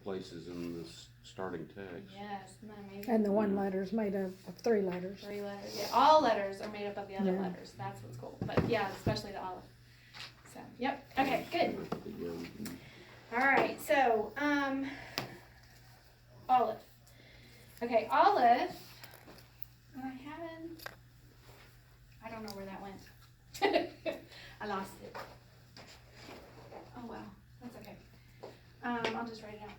places in the starting text. Yes, isn't that amazing? And the one letter's made up of 3 letters. 3 letters. Yeah, all letters are made up of the other Yeah. letters. That's what's cool. But yeah, especially the Aleph. So, yep. Okay, good. All right. So, Aleph. Okay, Aleph. I don't know where that went. I lost it. Oh well, that's okay. I'll just write it out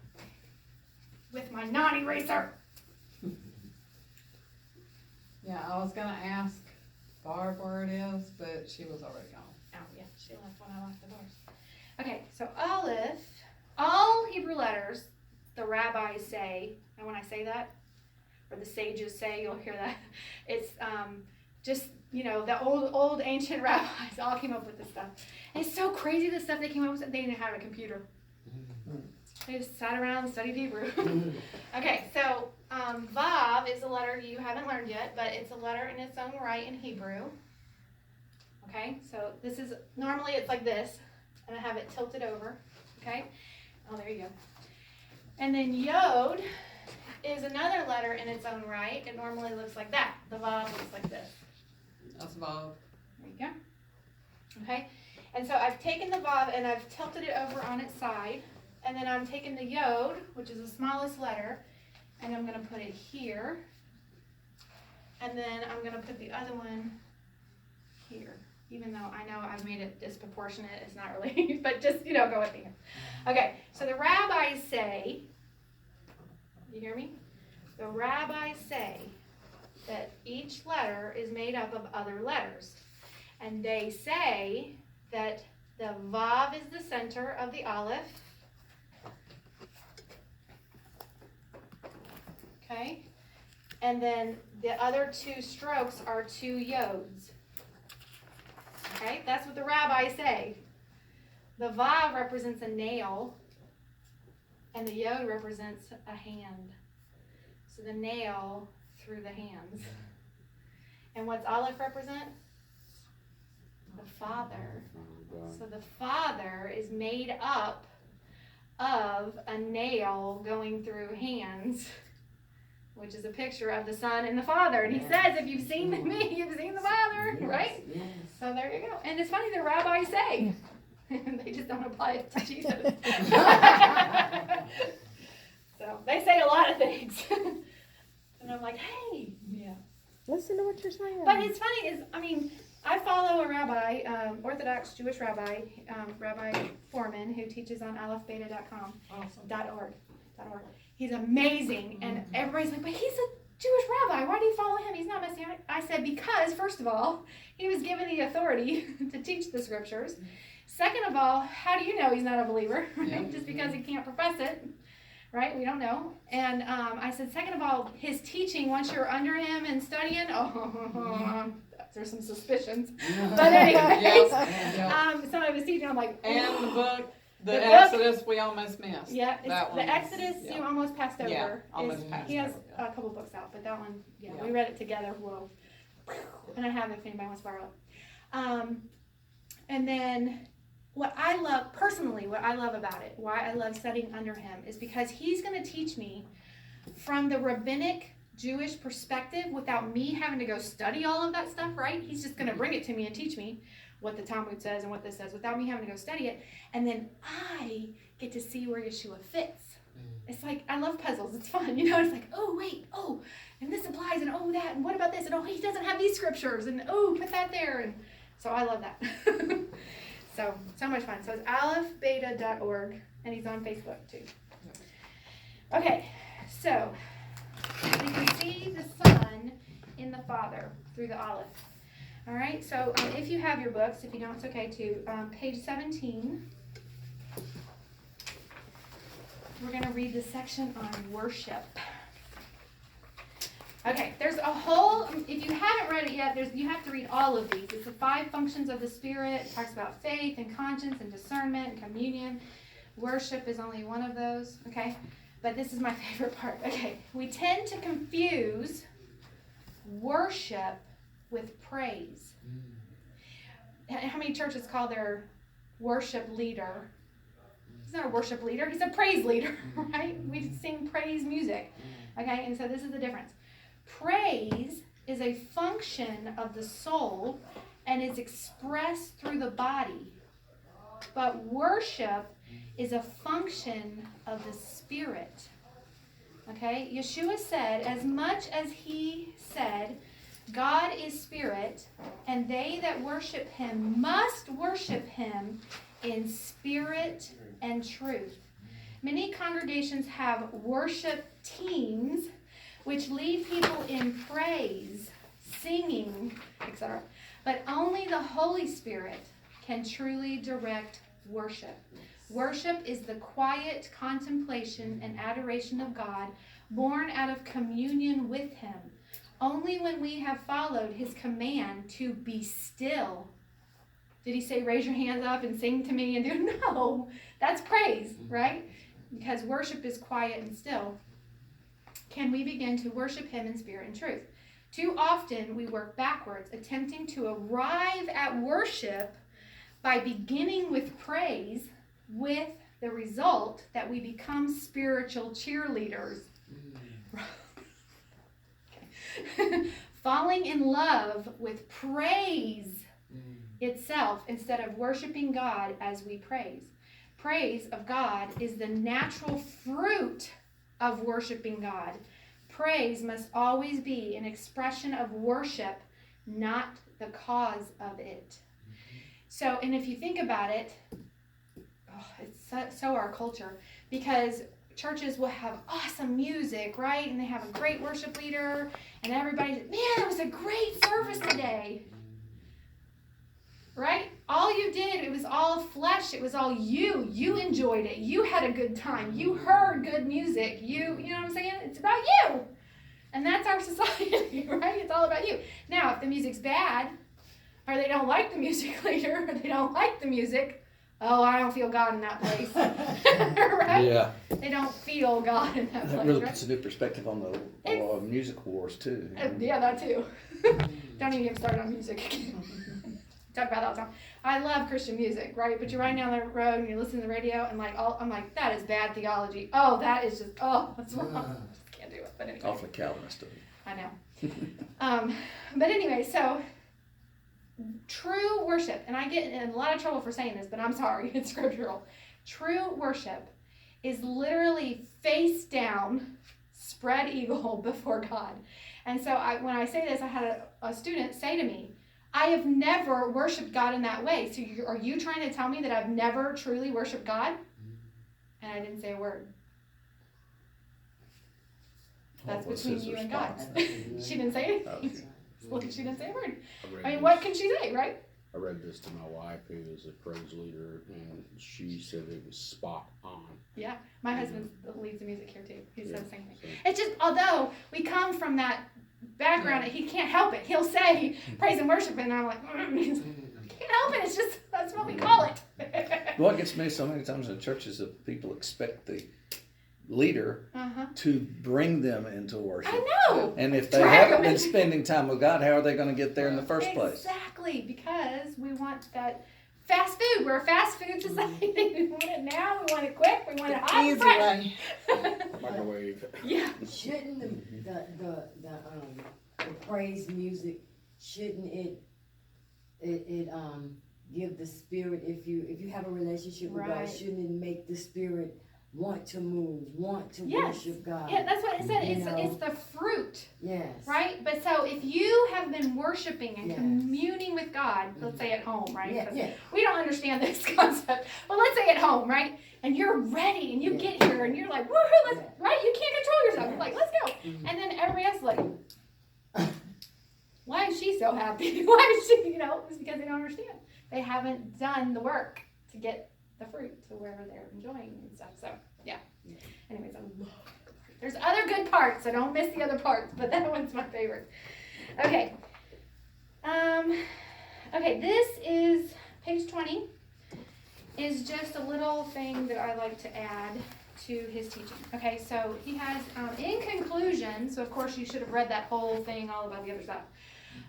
with my non-eraser. Yeah, I was gonna ask Barb where it is, but she was already gone. Oh yeah, she left when I locked the doors. Okay, so Aleph, all Hebrew letters, the rabbis say, and when I say that, or the sages say, you'll hear that, it's just, you know, the old ancient rabbis all came up with this stuff. And it's so crazy the stuff they came up with. They didn't have a computer. They just sat around and studied Hebrew. Okay, so Vav is a letter you haven't learned yet, but it's a letter in its own right in Hebrew. Okay, so this is, normally it's like this, and I have it tilted over. Okay, oh, there you go. And then Yod is another letter in its own right. It normally looks like that. The Vav looks like this. That's Bob. There you go. Okay, and so I've taken the Vav and I've tilted it over on its side, and then I'm taking the Yod, which is the smallest letter, and I'm going to put it here, and then I'm going to put the other one here, even though I know I've made it disproportionate. It's not really, but just, you know, go with me here. Okay, so the rabbis say, you hear me? The rabbis say that each letter is made up of other letters. And they say that the Vav is the center of the Aleph. Okay? And then the other 2 strokes are 2 Yods. Okay? That's what the rabbis say. The Vav represents a nail, and the Yod represents a hand. So the nail through the hands. And what's Aleph represent? The Father. So the Father is made up of a nail going through hands, which is a picture of the Son and the Father. And he says, if you've seen me, you've seen the Father, right? Yes. So there you go. And it's funny, the rabbis say, they just don't apply it to Jesus. So they say a lot of things. And I'm like, hey. Yeah. Listen to what you're saying. But it's funny is, I mean, I follow a rabbi, Orthodox Jewish rabbi, Rabbi Foreman, who teaches on aleph-beta.com, Awesome. .org. He's amazing, and everybody's like, but he's a Jewish rabbi. Why do you follow him? He's not Messianic. I said, because, first of all, he was given the authority to teach the scriptures. Second of all, how do you know he's not a believer? Right? Yeah. Just because he can't profess it. Right? We don't know. And I said, second of all, his teaching, once you're under him and studying, there's some suspicions. But anyway, Yes. so I was teaching, I'm like, And the book, The the book- Exodus, we almost missed. yeah, it's, That the one. Exodus Yeah. you almost passed over. Yeah, almost is- passed He has over, yeah. a couple books out, but that one, yeah, Yeah. we read it together. Whoa. And I have it if anybody wants to borrow it. And then what I love about it, why I love studying under him, is because he's going to teach me from the rabbinic Jewish perspective without me having to go study all of that stuff, right? He's just going to bring it to me and teach me what the Talmud says and what this says without me having to go study it. And then I get to see where Yeshua fits. It's like, I love puzzles. It's fun. You know, it's like, oh, wait, oh, and this applies, and oh, that, and what about this? And oh, he doesn't have these scriptures, and oh, put that there. And so I love that. So much fun. So it's alephbeta.org, and he's on Facebook too. Okay, so we can see the Son in the Father through the Aleph. All right, so if you have your books, if you don't, it's okay too. Page 17. We're going to read the section on worship. Okay, there's a whole, if you haven't read it yet, you have to read all of these. It's the 5 functions of the Spirit. It talks about faith and conscience and discernment and communion. Worship is only one of those, okay? But this is my favorite part. Okay, we tend to confuse worship with praise. How many churches call their worship leader He's not a worship leader. He's a praise leader, right? We sing praise music. Okay, and so this is the difference. Praise is a function of the soul and is expressed through the body. But worship is a function of the spirit. Okay, Yeshua said, as much as he said, God is spirit, and they that worship him must worship him in spirit and truth. Many congregations have worship teams which lead people in praise, singing, etc. But only the Holy Spirit can truly direct worship. Worship is the quiet contemplation and adoration of God, born out of communion with him. Only when we have followed his command to be still. Did he say raise your hands up and sing to me and do? No, that's praise, right? Because worship is quiet and still. Can we begin to worship him in spirit and truth? Too often we work backwards, attempting to arrive at worship by beginning with praise, with the result that we become spiritual cheerleaders. Falling in love with praise itself instead of worshiping God as we praise. Praise of God is the natural fruit of worshiping God. Praise must always be an expression of worship, not the cause of it. So, and if you think about it, it's so our culture, because churches will have awesome music, right? And they have a great worship leader, and everybody's, man, it was a great service today. Right? All you did, it was all flesh. It was all you. You enjoyed it. You had a good time. You heard good music. You know what I'm saying? It's about you. And that's our society, right? It's all about you. Now, if the music's bad, or they don't like the music leader, or they don't like the music, oh, I don't feel God in that place. Right? Yeah. They don't feel God in that That place, really right? puts a new perspective on the music wars too. Yeah, that too. Don't even get me started on music. Talk about that all the time. I love Christian music, right? But you're riding down the road and you're listening to the radio and I'm like, that is bad theology. Oh, that is just, that's wrong. I just can't do it. But anyway. Awfully Calvinist of it. I know. But anyway, so true worship, and I get in a lot of trouble for saying this, but I'm sorry, it's scriptural. True worship is literally face down, spread eagle before God. And so when I say this, I had a student say to me, I have never worshiped God in that way. So are you trying to tell me that I've never truly worshiped God? And I didn't say a word. That's What was between his you and God. response? She didn't say anything. Okay. Look, she didn't say a word. read I mean, this- what can she say, right? I read this to my wife, who is a praise leader, and she said it was spot on. Yeah. My husband leads the music here too. He says the same thing. So, It's just, although we come from that background, he can't help it. He'll say praise and worship, and I'm like, I can't help it. It's just, that's what we call it. What gets me so many times in churches that people expect the leader to bring them into worship. I know. And if they Drag haven't them been in. spending time with God, how are they going to get there in the first place? Exactly, because we want that fast food. We're a fast food society. We want it now. We want it quick. We want it hot and Easy fresh. way. microwave. Yeah. Shouldn't the praise music, shouldn't it give the spirit, if you have a relationship with God, Right. shouldn't it make the spirit want to move, want to Yes. worship God? Yeah, that's what it said. You It's know? it's the fruit, Yes. right? But so if you have been worshiping and Yes. communing with God, let's say at home, right? Yeah, 'Cause yeah. we don't understand this concept, but let's say at home, right? And you're ready, and you Yeah. get here, and you're like, woohoo, let's, Yeah. right? You can't control yourself. Yes. You're like, let's go. Mhm. And then everybody else is like, why is she so happy? Why is she, it's because they don't understand. They haven't done the work to get the fruit to where they're enjoying and stuff. So, yeah. Anyways, I love that part. There's other good parts, so don't miss the other parts, but that one's my favorite. Okay. Okay, this is page 20 is just a little thing that I like to add to his teaching. Okay, so he has, in conclusion, so of course you should have read that whole thing all about the other stuff,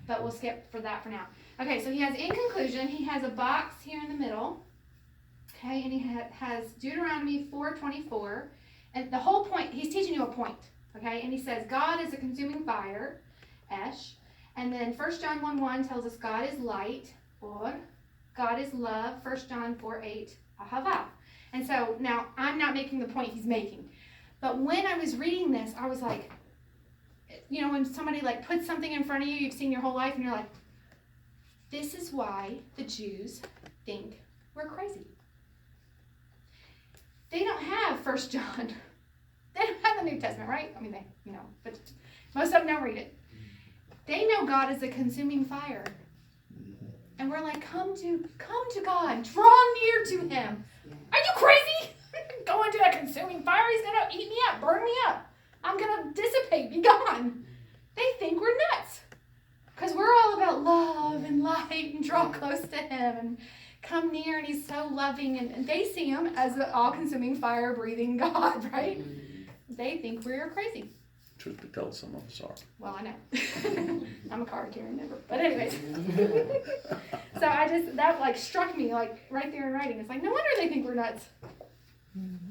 but we'll skip for that for now. Okay, so he has, in conclusion, he has a box here in the middle, okay, and he has Deuteronomy 4:24, and the whole point, he's teaching you a point, okay, and he says God is a consuming fire, Esh, and then 1 John 1:1 tells us God is light, Or, God is love, 1 John 4:8, Ahava. And so now I'm not making the point he's making, but when I was reading this, I was like, you know, when somebody like puts something in front of you, you've seen your whole life, and you're like, this is why the Jews think we're crazy. They don't have 1 John. They don't have the New Testament, right? I mean, they, you know, but most of them don't read it. They know God is a consuming fire. And we're like, come to God, draw near to him. Are you crazy? Going to a consuming fire, he's gonna eat me up, burn me up. I'm gonna dissipate, be gone. They think we're nuts. Because we're all about love and light and draw close to him and come near, and he's so loving, and they see him as an all-consuming fire-breathing God, right? They think we're crazy. Truth be told, some of us are. Well, I know. I'm a card carrying member. But anyways. So that like struck me like right there in writing. It's like, no wonder they think we're nuts.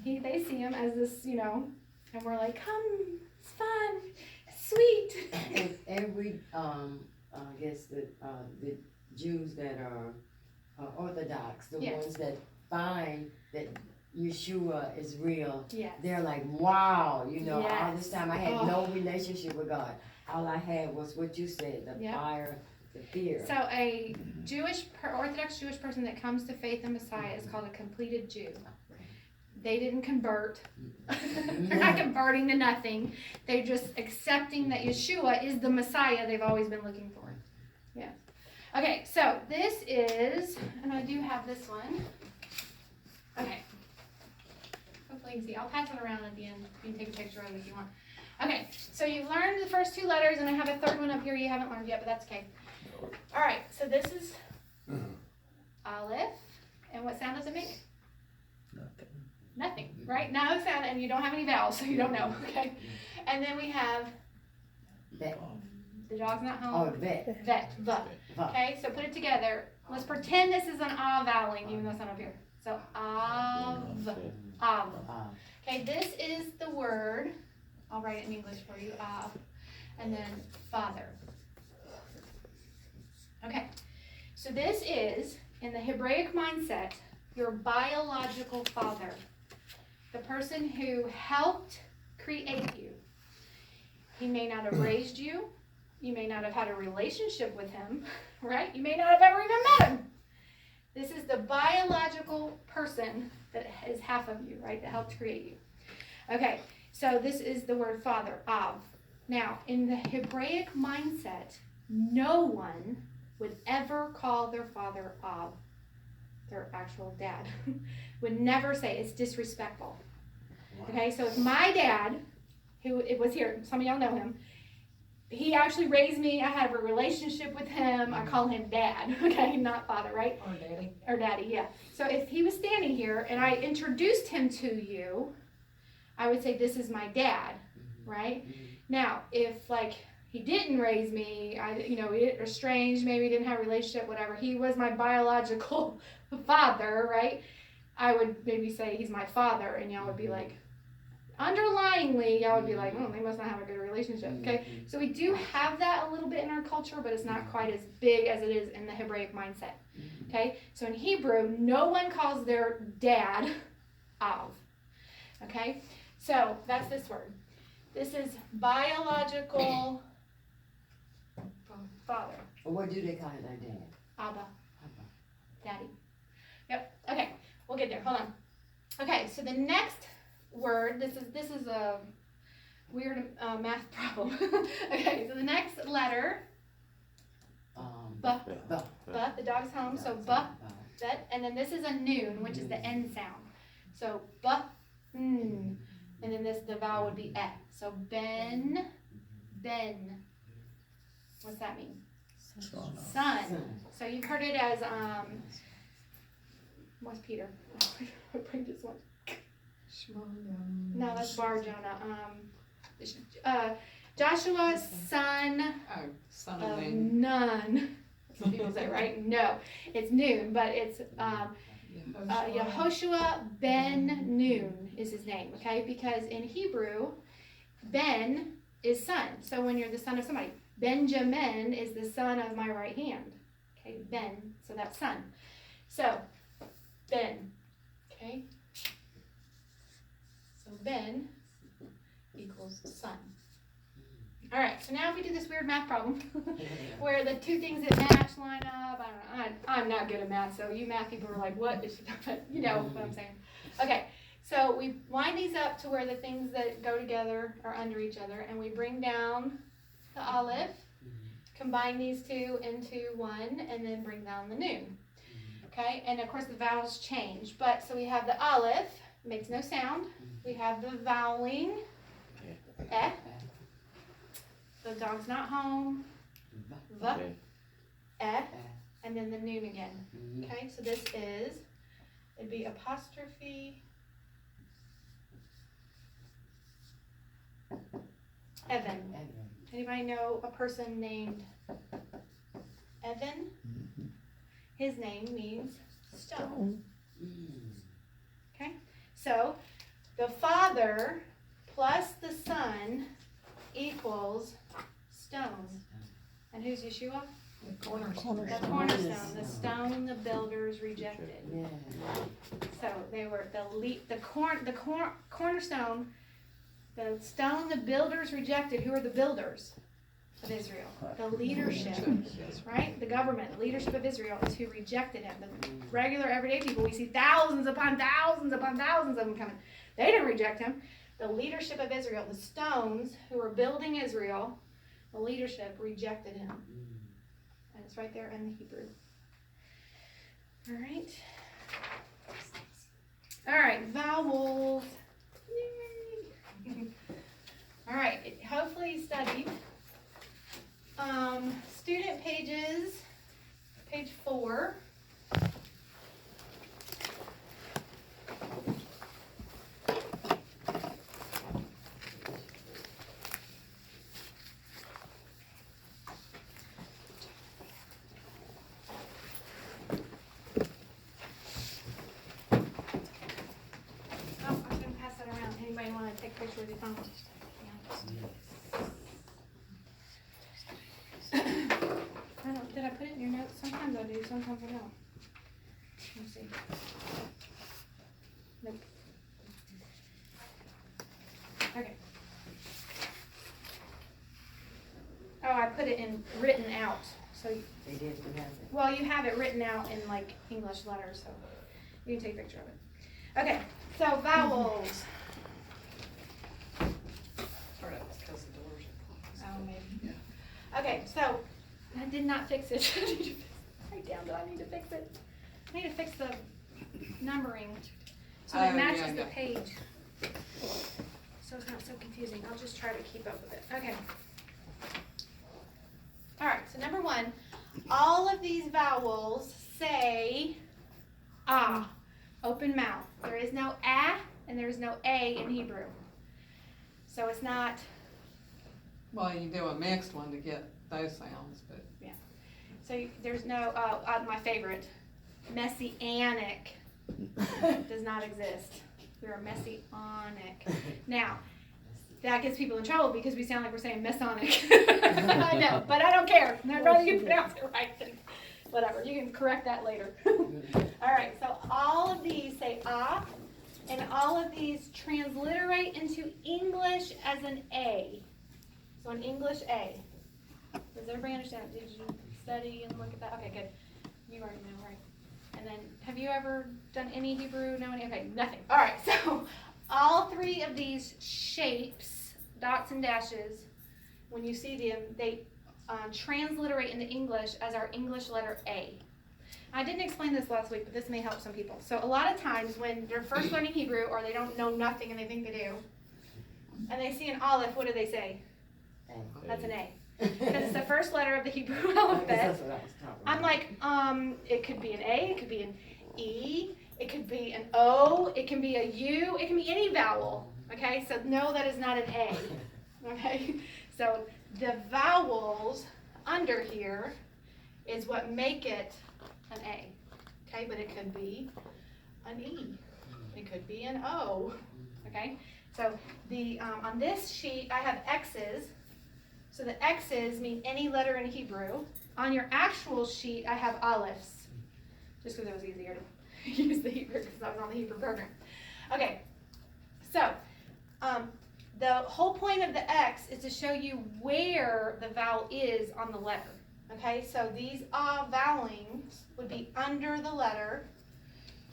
They see him as this, you know, and we're like, come, it's fun, it's sweet. And every, I guess the Jews that are Orthodox, the Yes. ones that find that Yeshua is real, Yes. they're like, wow, you know, all this Yes. time I had no relationship with God. All I had was what you said, the Yep. fire, the fear. So a Orthodox Jewish person that comes to faith in Messiah is called a completed Jew. They didn't convert. They're not converting to nothing. They're just accepting that Yeshua is the Messiah they've always been looking for. Yes. Okay, so this is, and I do have this one. Okay. Hopefully you can see. I'll pass it around at the end. You can take a picture of it if you want. Okay, so you've learned the first two letters, and I have a third one up here you haven't learned yet, but that's okay. All right, so this is Aleph. And what sound does it make? Nothing. Nothing, right? No sound, and you don't have any vowels, so you don't know, okay? And then we have, Vet. the dog's not Oh, home. vet. Vet, the. Okay, so put it together. Let's pretend this is an ah voweling, even though it's not up here. So av, av. Okay, this is the word. I'll write it in English for you. Av, and then father. Okay, so this is in the Hebraic mindset your biological father, the person who helped create you. He may not have raised you. You may not have had a relationship with him, right? You may not have ever even met him. This is the biological person that is half of you, right? That helped create you. Okay, so this is the word father, Av. Now, in the Hebraic mindset, no one would ever call their father Av, their actual dad. Would never say it's disrespectful. Okay, so if my dad, who it was here, some of y'all know him, he actually raised me. I have a relationship with him. I call him dad, okay, not father, right? Or daddy. Or daddy, yeah. So if he was standing here and I introduced him to you, I would say, this is my dad, right? Now, if like he didn't raise me, we were estranged, maybe didn't have a relationship, whatever, he was my biological father, right? I would maybe say he's my father, and y'all would be like, underlyingly, y'all would be like, oh, they must not have a good relationship, okay? So we do have that a little bit in our culture, but it's not quite as big as it is in the Hebraic mindset, okay? So in Hebrew, no one calls their dad Av, okay? So that's this word. This is biological father, What do they call it, their dad? Abba, daddy. Yep, okay, we'll get there, hold on. Okay, so the next word, this is a weird math problem. Okay, so the next letter, ba, the dog's home, so ba, that, and then this is a noon, which is the end sound. So ba, and then the vowel would be eh. So ben. What's that mean? Son. So you've heard it as what's Peter? I bring this one. No, that's Bar Jonah. Joshua's son Oh, son of of Nun. Nun. That's what people say, right? No, it's noon, but it's Yehoshua ben Nun is his name, okay? Because in Hebrew, Ben is son. So when you're the son of somebody, Benjamin is the son of my right hand. Okay, Ben, so that's son. So, Ben, okay? So Ben equals son. All right, so now if we do this weird math problem where the two things that match line up, I don't know, I'm not good at math, so you math people are like, what is she talking about? You know what I'm saying. Okay, so we line these up to where the things that go together are under each other, and we bring down the aleph, combine these two into one, and then bring down the nun. Okay, and of course the vowels change, but so we have the aleph, makes no sound. We have the voweling, eh. The dog's not home, v, Okay. eh, and then the nun again. Okay, so this is, it'd be apostrophe, Evan. Anybody know a person named Evan? His name means stone. Okay, so the Father plus the Son equals stone. And who's Yeshua? The cornerstone. Cornerstone. The cornerstone, the stone the builders rejected. Yeah. So they were the cornerstone, the stone the builders rejected. Who are the builders of Israel? The leadership, right? The government, the leadership of Israel is who rejected him. The regular everyday people, we see thousands upon thousands upon thousands of them coming. They didn't reject him. The leadership of Israel, the stones who were building Israel, the leadership rejected him. And it's right there in the Hebrew. All right. All right, vowels. Yay. All right, hopefully you studied. Student pages, page 4. Anybody want to take a picture with your phone? I don't, did I put it in your notes? Sometimes I do, sometimes I don't. Let me see. Nope. Okay. Oh, I put it in written out. So, They did, we have it. well, you have it written out in like English letters, so you can take a picture of it. Okay, so vowels. Because the doors are closed. Oh, maybe. Okay, so I did not fix it. I need to write down that I need to fix it. I need to fix the numbering so it Oh, matches yeah, the yeah. page. So it's not so confusing. I'll just try to keep up with it. Okay. All right, so number 1, all of these vowels say ah, open mouth. There is no ah and there's no a in Hebrew. So it's not, Well, you do a mixed one to get those sounds, but there's no, my favorite, messianic does not exist. We're a messianic. Now, that gets people in trouble because we sound like we're saying Masonic. I know, but I don't care. I'd rather you pronounce it right than whatever. You can correct that later. All right, so all of these say ah, and all of these transliterate into English as an A. So an English A. Does everybody understand? Did you study and look at that? Okay, good. You already know, right? And then, have you ever done any Hebrew? No, any? Okay, nothing. All right, so all 3 of these shapes, dots and dashes, when you see them, they transliterate into English as our English letter A. I didn't explain this last week, but this may help some people. So a lot of times when they're first learning Hebrew, or they don't know nothing and they think they do, and they see an aleph, what do they say? That's an A. Because it's the first letter of the Hebrew alphabet. That's what I was talking about. I'm like, it could be an A, it could be an E, it could be an O, it can be a U, it can be any vowel. Okay, so no, that is not an A. Okay, so the vowels under here is what make it an A. Okay, but it could be an E. It could be an O. Okay? So the on this sheet I have X's. So the X's mean any letter in Hebrew. On your actual sheet I have alephes. Just because it was easier to use the Hebrew because I was on the Hebrew program. Okay. So the whole point of the X is to show you where the vowel is on the letter. Okay, so these vowelings would be under the letter.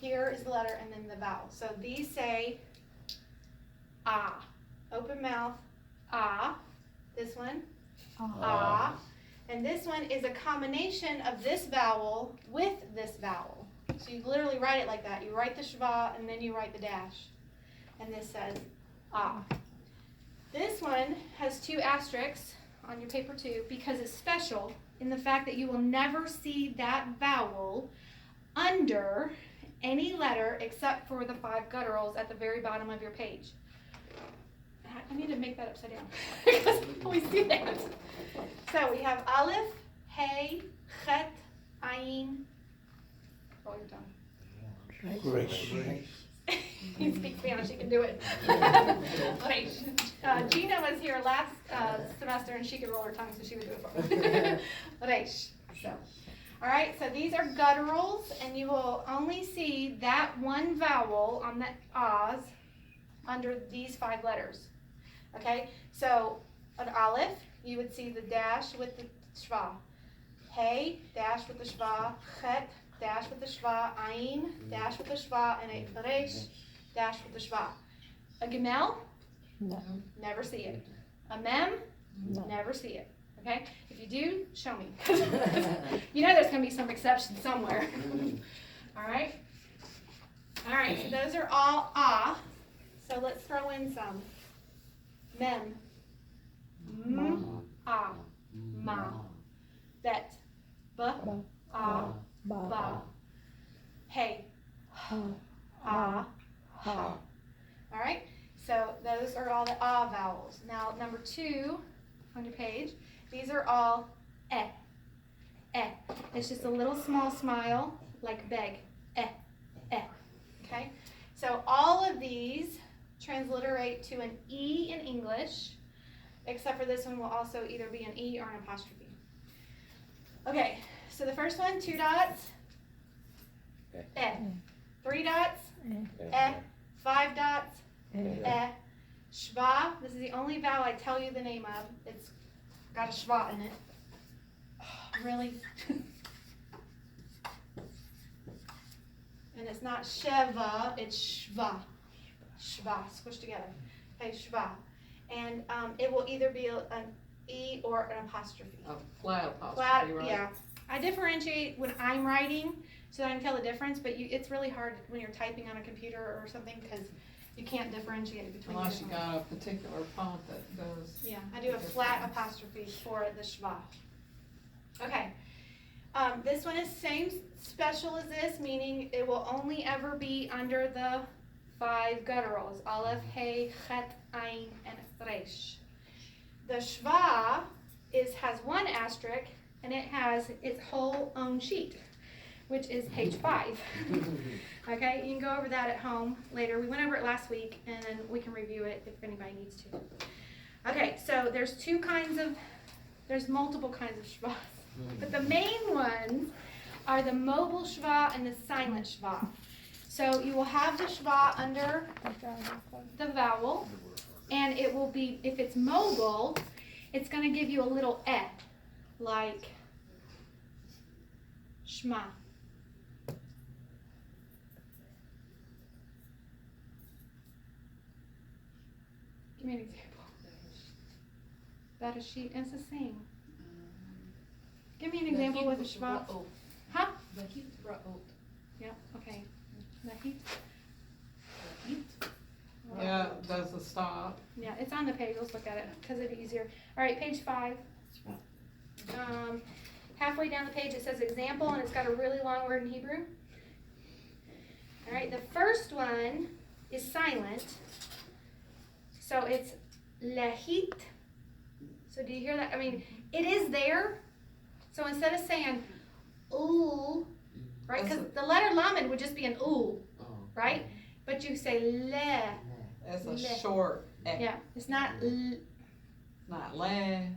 Here is the letter and then the vowel. So these say ah. Open mouth, ah. This one, ah. And this one is a combination of this vowel with this vowel. So you literally write it like that. You write the shva and then you write the dash. And this says ah. This one has 2 asterisks on your paper too because it's special in the fact that you will never see that vowel under any letter except for the 5 gutturals at the very bottom of your page. I need to make that upside down because I always do that. So we have aleph, hey, chet, ayin. Roll your tongue. Grace. He speaks Spanish, he can do it. Wait, Gina was here last semester and she could roll her tongue, so she would do it for me. Reish. So, all right, so these are gutturals, and you will only see that one vowel on the ahs under these 5 letters. Okay, so an aleph, you would see the dash with the shva. Hey, dash with the shva. Chet, dash with the shva, ayin, dash with the shva, and a reish, dash with the shva. A gemel? No. Never see it. A mem? No. Never see it. Okay? If you do, show me. You know there's going to be some exception somewhere. Alright? Alright, so those are all ah. So let's throw in some. Mem. M. Ah. Ma. Bet. B. Ah. Ba. Hey. Ah. Ha. All right. So those are all the ah vowels. Now number 2 on your page. These are all eh. Eh. It's just a little small smile like beg. Eh. Eh. Okay. So all of these transliterate to an E in English, except for this one will also either be an E or an apostrophe. Okay. So the first one, 2 dots. Eh. 3 dots. Eh. 5 dots. Eh. Shva. This is the only vowel I tell you the name of. It's got a shva in it. Oh, really? And it's not sheva, it's shva. Shva, squished together. Okay, shva. And it will either be an E or an apostrophe. A flat apostrophe, Flat, right? yeah. I differentiate when I'm writing so that I can tell the difference, but it's really hard when you're typing on a computer or something because you can't differentiate between Unless you different. got a particular font that goes. Yeah, I do a flat apostrophe for the shva. Okay. This one is same special as this, meaning it will only ever be under the 5 gutturals. Aleph, hey, chet, ayin, and reish. The shva has 1 asterisk, and it has its whole own sheet, which is page 5. Okay, you can go over that at home later. We went over it last week, and then we can review it if anybody needs to. Okay, so there's multiple kinds of shvas, but the main ones are the mobile shva and the silent shva. So you will have the shva under the vowel, and it will be, if it's mobile, it's going to give you a little eh, like shma. Give me an example. That a sheet, and it's the same. Give me an example with a shva. Huh? Yeah, okay. Nahit. Yeah, does a stop. Yeah, it's on the page. Let's look at it because it'd be easier. All right, page 5. Halfway down the page it says example, and it's got a really long word in Hebrew. All right, the first one is silent. So it's lahit. So do you hear that? I mean, it is there. So instead of saying ooh, right? Because the letter lamed would just be an ooh. right? But you say le. It's a Le. short, Yeah, it's not not le,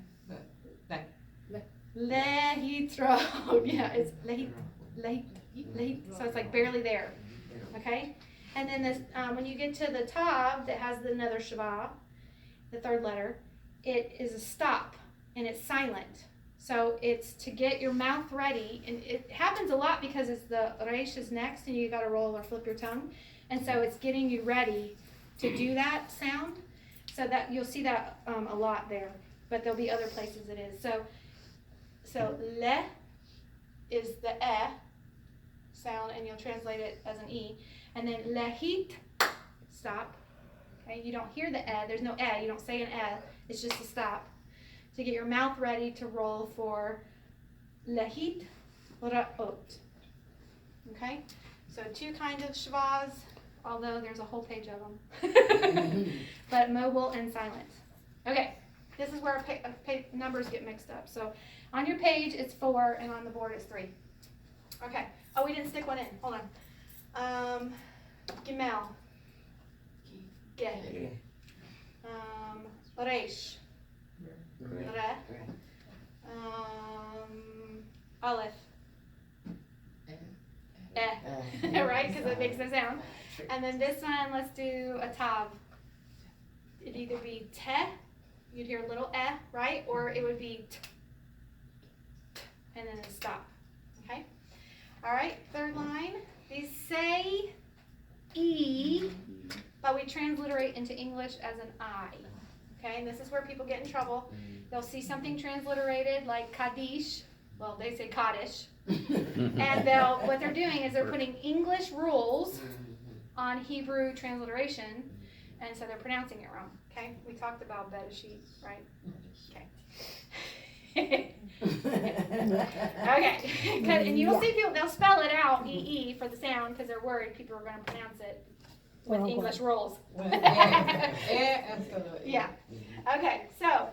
lehitro. Yeah, it's lehi, so it's like barely there. Okay? And then this, when you get to the tav that has another shava, the third letter, it is a stop and it's silent. So it's to get your mouth ready, and it happens a lot because it's the reish is next and you gotta roll or flip your tongue. And so it's getting you ready to do that sound. So that you'll see that a lot there, but there'll be other places it is. So le is the eh sound, and you'll translate it as an e. And then lehit, stop. Okay, you don't hear the eh. There's no eh. You don't say an eh. It's just a stop to get your mouth ready to roll for lehit ra'ot. Okay, so two kinds of shvas, although there's a whole page of them, but mobile and silent. Okay, this is where numbers get mixed up. So on your page it's 4, and on the board it's 3. Okay. Oh, we didn't stick one in. Hold on. Gimel. Ge. Reish. Re. Aleph. Eh. Right? Because it makes no sound. And then this one, let's do a tav. It'd either be te, you'd hear a little eh, right? Or it would be t, and then a stop. Okay? All right, third line. These say e, but we transliterate into English as an I. Okay, and this is where people get in trouble. They'll see something transliterated like Kaddish. Well, they say Kaddish. And what they're doing is they're putting English rules on Hebrew transliteration, and so they're pronouncing it wrong. Okay, we talked about Bereshit, right? Okay. Okay, and you'll see people, they'll spell it out, E-E, for the sound, because they're worried people are going to pronounce it with Well, English rules. Yeah. Okay, so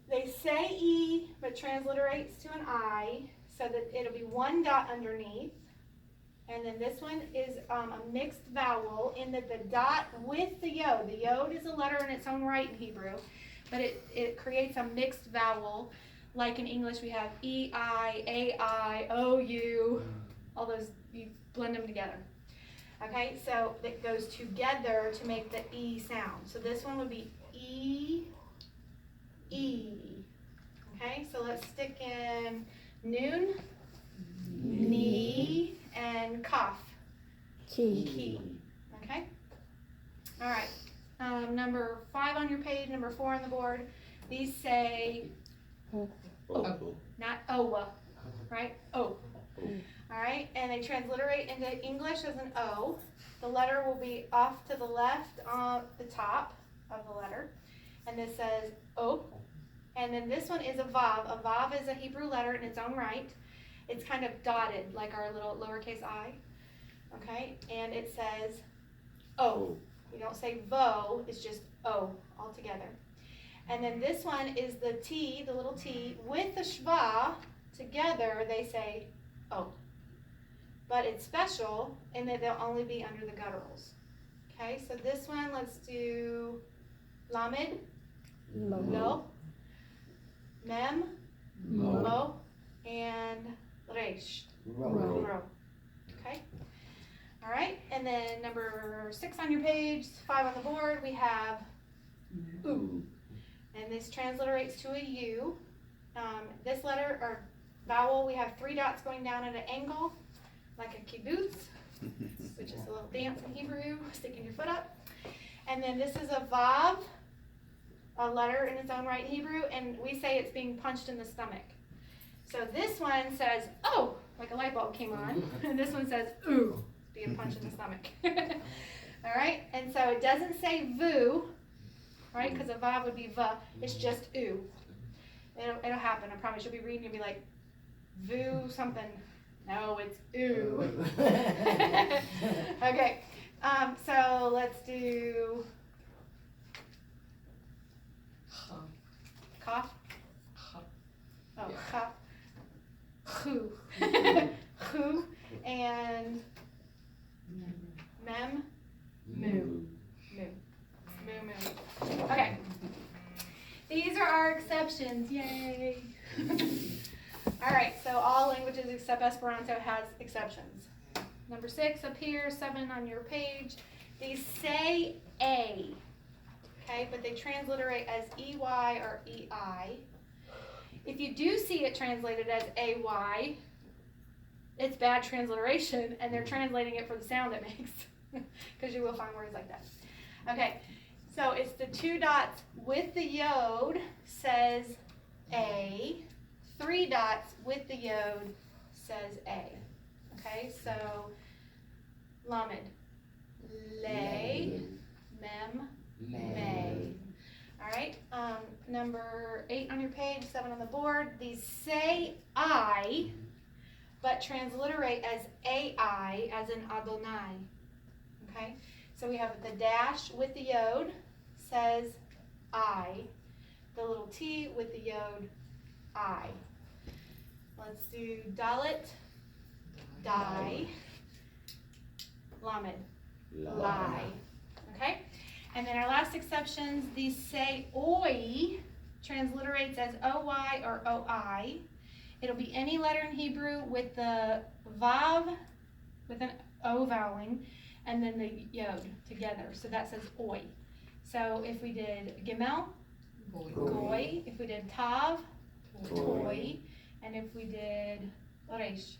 they say E, but transliterates to an I, so that it'll be one dot underneath. And then this one is a mixed vowel in that the dot with the yod. The yod is a letter in its own right in Hebrew, but it creates a mixed vowel. Like in English, we have E-I, A-I, O-U, all those, you blend them together. Okay, so it goes together to make the E sound. So this one would be E, E. Okay, so let's stick in noon, knee, and kaf, Key. key. Okay, all right. Number 5 on your page, number 4 on the board. These say not owa, right? O. All right, and they transliterate into English as an O. The letter will be off to the left on the top of the letter, and this says O. And then this one is a vav. A vav is a Hebrew letter in its own right. It's kind of dotted like our little lowercase I. Okay, and it says O. You don't say vo, it's just O altogether. And then this one is the T, the little T, with the shva together, they say O. But it's special in that they'll only be under the gutturals. Okay, so this one, let's do lamed, lo, mem, mo, and resh, ro. Okay, all right, and then number 6 on your page, 5 on the board, we have oo. And this transliterates to a U. This letter or vowel, we have 3 dots going down at an angle, like a kibbutz, which is a little dance in Hebrew, sticking your foot up. And then this is a vav, a letter in its own right in Hebrew, and we say it's being punched in the stomach. So this one says, oh, like a light bulb came on, and this one says, ooh, being punched in the stomach. All right, and so it doesn't say vu, right, because a vav would be va, it's just ooh. It'll happen, I promise. You'll be reading and be like, vu something. No, it's ooh. Okay, so let's do cough. Oh, Yeah. cough. Who. Who. And are exceptions, yay. All right, so all languages except Esperanto has exceptions. Number 6 up here, 7 on your page. They say A, okay, but they transliterate as EY or EI. If you do see it translated as AY, it's bad transliteration, and they're translating it for the sound it makes, because you will find words like that. Okay, so it's the 2 dots with the yod says A. 3 dots with the yod says A. Okay, so lamed, lay, mem, may. All right, number 8 on your page, 7 on the board. These say I, but transliterate as AI, as in Adonai. Okay, so we have the dash with the yod says I. The little T with the yod, I. Let's do dalet, die, lamed, lie. Okay? And then our last exceptions, these say oi, transliterates as OY or OI. It'll be any letter in Hebrew with the vav, with an O voweling, and then the yod together. So that says oi. So if we did gimel, goy. If we did tav, toy. And if we did resh,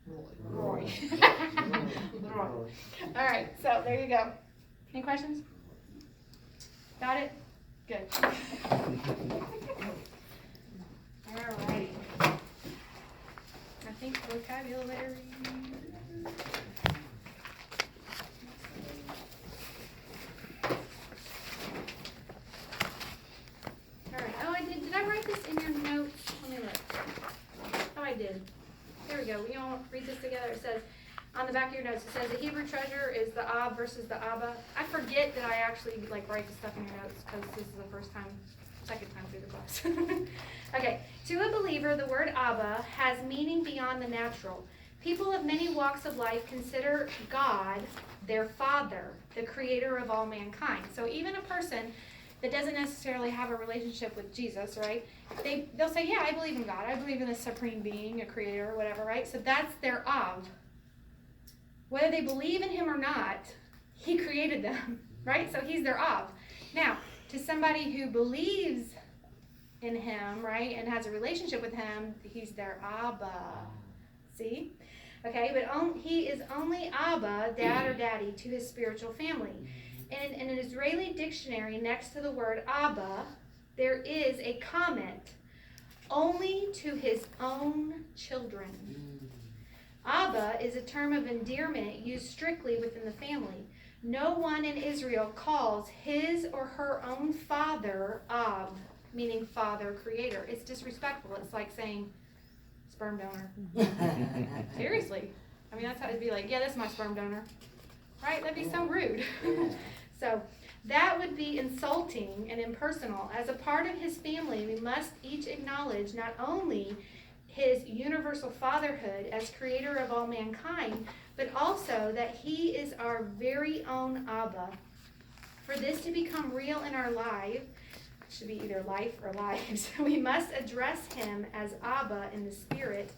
roy. Roy. All right, so there you go. Any questions? Got it? Good. All righty. I think vocabulary. All right. Oh, I did. Did I write this in your notes? Let me look. Oh, I did. There we go. We all read this together. It says, on the back of your notes, it says the Hebrew treasure is the Ab versus the Abba. I forget that I actually write the stuff in your notes because this is the second time through the class. Okay. To a believer, the word Abba has meaning beyond the natural. People of many walks of life consider God their father, the creator of all mankind. So even a person that doesn't necessarily have a relationship with Jesus, right? They'll say, yeah, I believe in God. I believe in a supreme being, a creator, whatever, right? So that's their Av. Whether they believe in him or not, he created them, right? So he's their Av. Now, to somebody who believes in him, right, and has a relationship with him, he's their Abba. See? Okay, but he is only Abba, dad or daddy, to his spiritual family. And in an Israeli dictionary, next to the word Abba, there is a comment, only to his own children. Abba is a term of endearment used strictly within the family. No one in Israel calls his or her own father Ab, meaning father, creator. It's disrespectful. It's like saying sperm donor. Seriously. I mean, that's how it'd be like, yeah, that's my sperm donor. Right? That'd be so rude. So that would be insulting and impersonal. As a part of his family, we must each acknowledge not only his universal fatherhood as creator of all mankind, but also that he is our very own Abba. For this to become real in our life, it should be either life or lives, we must address him as Abba in the spirit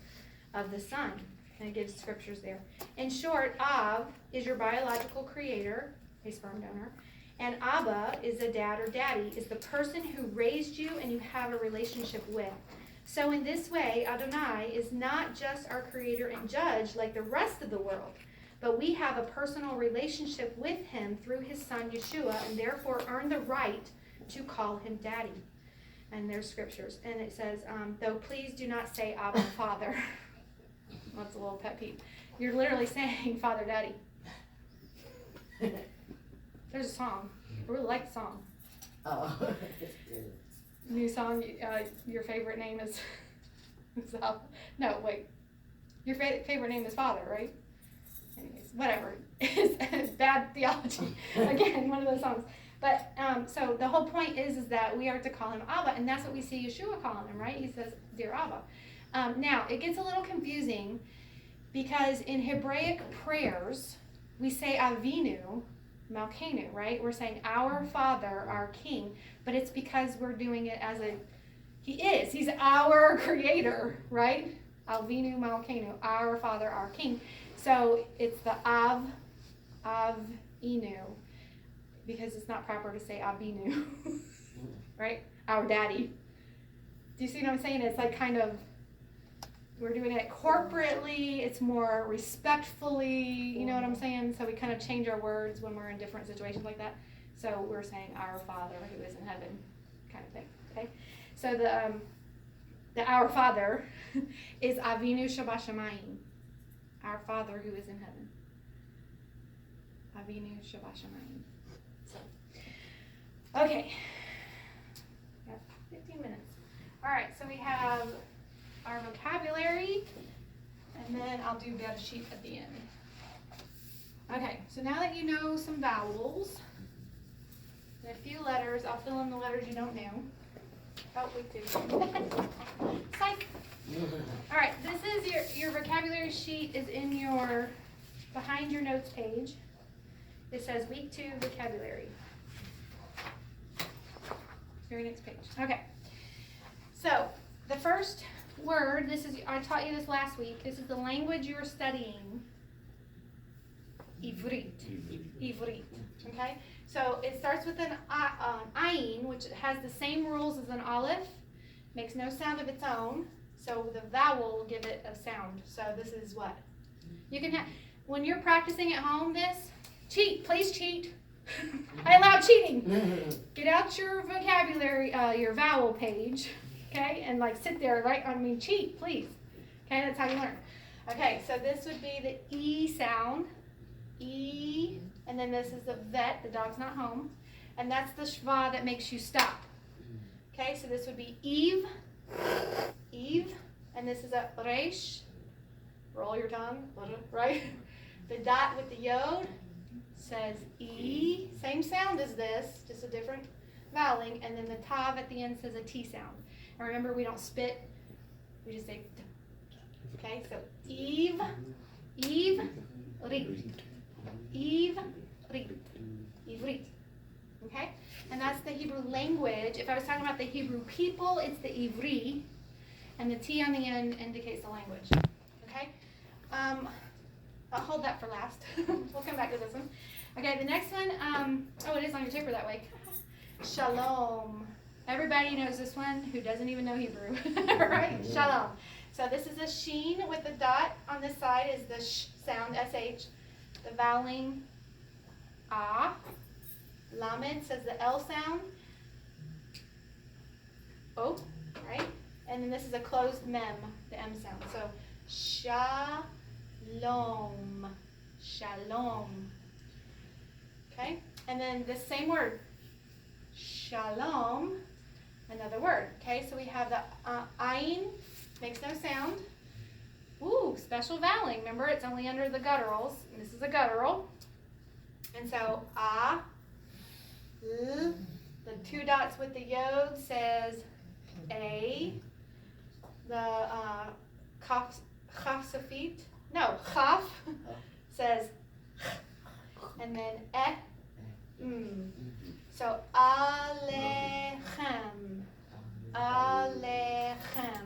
of the Son. And it gives scriptures there. In short, Av is your biological creator, a sperm donor, and Abba is a dad or daddy, is the person who raised you and you have a relationship with. So in this way, Adonai is not just our creator and judge like the rest of the world, but we have a personal relationship with him through his son Yeshua, and therefore earn the right to call him daddy. And there's scriptures. And it says, though please do not say Abba, Father. That's a little pet peeve. You're literally saying Father, Daddy. There's a song. I really like the song. Oh. New song, your favorite name is Al. No, wait. Your favorite name is Father, right? Anyways, whatever. It's bad theology. Again, one of those songs. But, so the whole point is that we are to call him Abba, and that's what we see Yeshua calling him, right? He says, Dear Abba. Now, it gets a little confusing because in Hebraic prayers, we say Avinu, Malkeinu, right? We're saying our Father, our King, but it's because we're doing it as a He is. He's our creator, right? Avinu Malkeinu, our Father, our King. So it's the Inu, because it's not proper to say Avinu, right? Our daddy. Do you see what I'm saying? It's like kind of, we're doing it corporately, it's more respectfully, you know what I'm saying? So we kind of change our words when we're in different situations like that. So we're saying our Father who is in heaven, kind of thing, okay? So the Our Father is Avinu Shabashamayim, our Father who is in heaven. Avinu Shabashamayim. So, okay, got 15 minutes. All right, so we have our vocabulary, and then I'll do data sheet at the end. Okay, so now that you know some vowels and a few letters, I'll fill in the letters you don't know. Oh, we do. Psych. All right, this is your vocabulary sheet is in your, behind your notes page. It says week 2 vocabulary. Very next page. Okay. So the first word, I taught you this last week. This is the language you are studying. Ivrit. Ivrit. Okay. So it starts with an ayin, which has the same rules as an aleph. Makes no sound of its own. So the vowel will give it a sound. So this is what you can have when you're practicing at home. Cheat. Please cheat. I allow cheating. Get out your vocabulary, your vowel page. Okay, and like sit there, right? Cheat, please. Okay, that's how you learn. Okay, so this would be the E sound. E, and then this is the vet, the dog's not home. And that's the shva that makes you stop. Okay, so this would be Eve, Eve, and this is a resh, roll your tongue, right? The dot with the yod says E, same sound as this, just a different voweling, and then the tav at the end says a T sound. And remember, we don't spit, we just say t. Okay, so Eve, Eve, Rit. Eve, Rit. Ivrit. Okay? And that's the Hebrew language. If I was talking about the Hebrew people, it's the Ivri, and the T on the end indicates the language. Okay? I'll hold that for last. We'll come back to this one. Okay, the next one, it is on your paper that way. Shalom. Everybody knows this one who doesn't even know Hebrew, right? Shalom. So this is a sheen with the dot on this side is the sh sound, SH. The voweling, ah. Lamed says the L sound. Oh, right? And then this is a closed mem, the M sound. So shalom. Shalom. Okay? And then the same word. Shalom. Another word. Okay, so we have the ayin, makes no sound. Ooh, special voweling. Remember, it's only under the gutturals. And this is a guttural. And so ah. L, the 2 dots with the yod says A. The chaf safit, no, chaf says and then So alechem, alechem.